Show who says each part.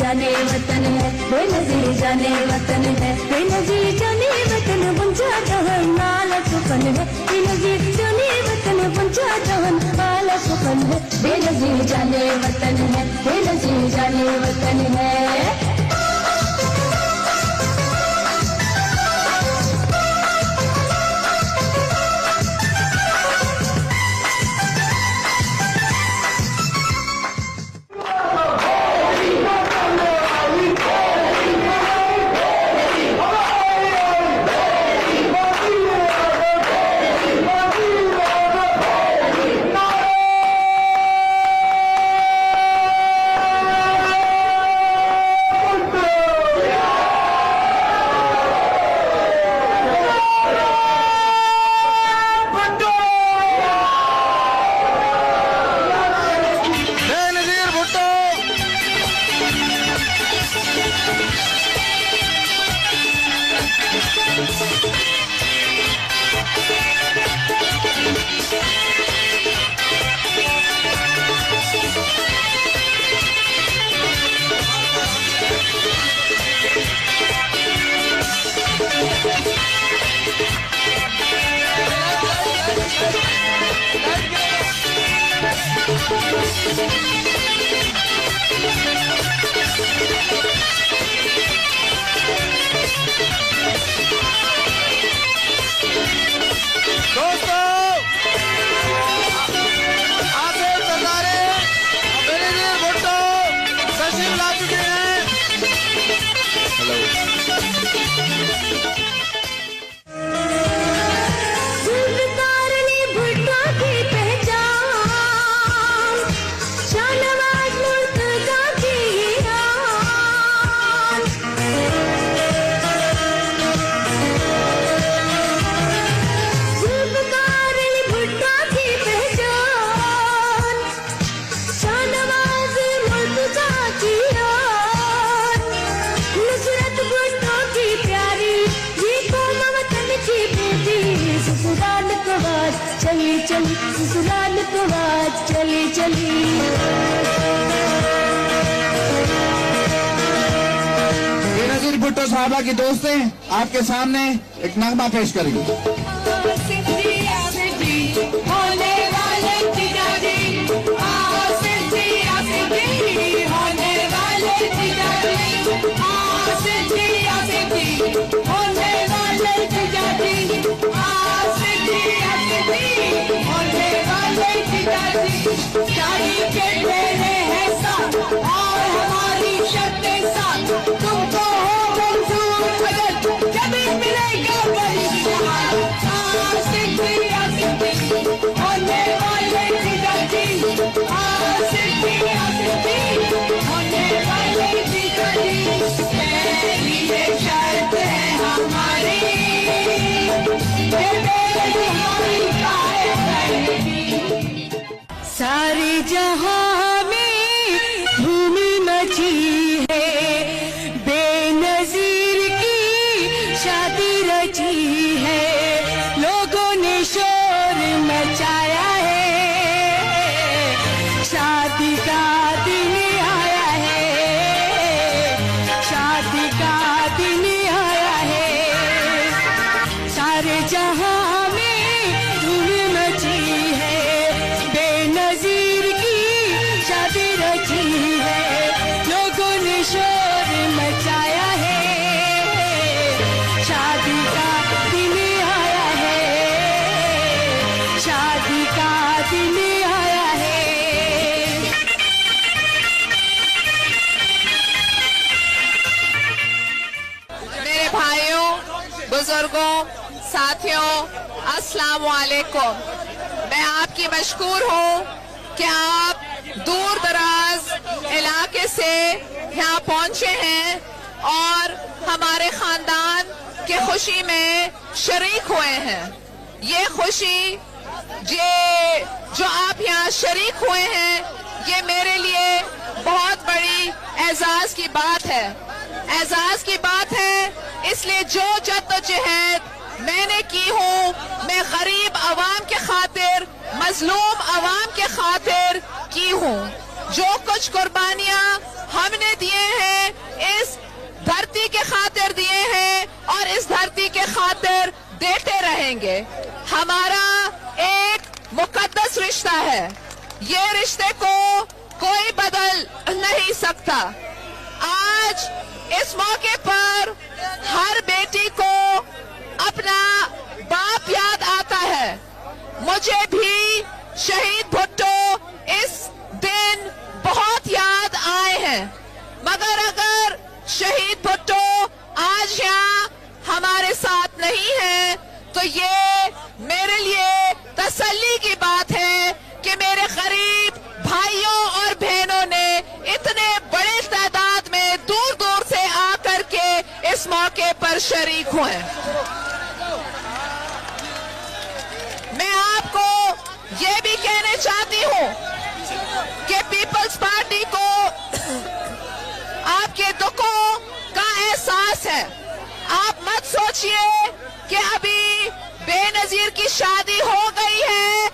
Speaker 1: जाने वतन है, बेनजीर जाने वतन है, बेनजीर जाने वतन बंचा जहान नाल सुपन है, बेनजीर जाने वतन बंचा जहान नाल सुपन है, बेनजीर जाने वतन है, बेनजीर जाने वतन है। चली चली ससुराल को आज चली चली।
Speaker 2: बेनजीर भुट्टो साहबा की दोस्तें आपके सामने एक नगमा पेश करेंगी।
Speaker 1: होने वाले जिजाजी, होने वाले जिजाजी, होने वाले जिजाजी, होने वाले जिजाजी, शादी के तेरे हैं साथ और हमारी शर्तें साथ, तुमको हो मंजूर अगर जमीन मिलेगा बड़ी जहां। होने वाले जिजाजी, होने वाले जिजाजी, ये शर्त है हमारी, सारे जहां में धूम मची है, बेनजीर की शादी रची है, लोगों ने शोर मचाया है, शादी का दिन आया है, शादी का दिन आया है, सारे जहां में धूम मची है, बेनजीर की शादी रची है, लोगों ने शोर मचाया है, शादी का दिन आया है, शादी का दिन आया है।
Speaker 3: मेरे भाइयों, बुजुर्गों, साथियों, अस्सलाम वालेकुम। मैं आपकी मशकूर हूँ कि आप दूर दराज इलाके से यहाँ पहुँचे हैं और हमारे खानदान के खुशी में शरीक हुए हैं। ये खुशी जो आप यहाँ शरीक हुए हैं, ये मेरे लिए बहुत बड़ी एजाज की बात है। एजाज की बात है इसलिए जो जद्दोजहद मैंने की हूँ, मैं गरीब अवाम के खातिर, मजलूम अवाम के खातिर की हूँ। जो कुछ कुर्बानियां हमने दिए हैं इस धरती के खातिर दिए हैं और इस धरती के खातिर देते रहेंगे। हमारा एक मुकद्दस रिश्ता है, ये रिश्ते को कोई बदल नहीं सकता। आज इस मौके पर हर बेटी को अपना बाप याद आता है। मुझे भी शहीद भुट्टो इस दिन बहुत याद आए हैं, मगर अगर शहीद भुट्टो आज यहाँ हमारे साथ नहीं है तो ये मेरे लिए तसल्ली की बात है कि मेरे गरीब भाइयों और बहनों ने इतने बड़े तादाद में दूर दूर से आकर के इस मौके पर शरीक हुए। मैं आपको ये भी कहना चाहती हूँ कि पीपल्स पार्टी को आपके दुखों का एहसास है। आप मत सोचिए कि अभी बेनजीर की शादी हो गई है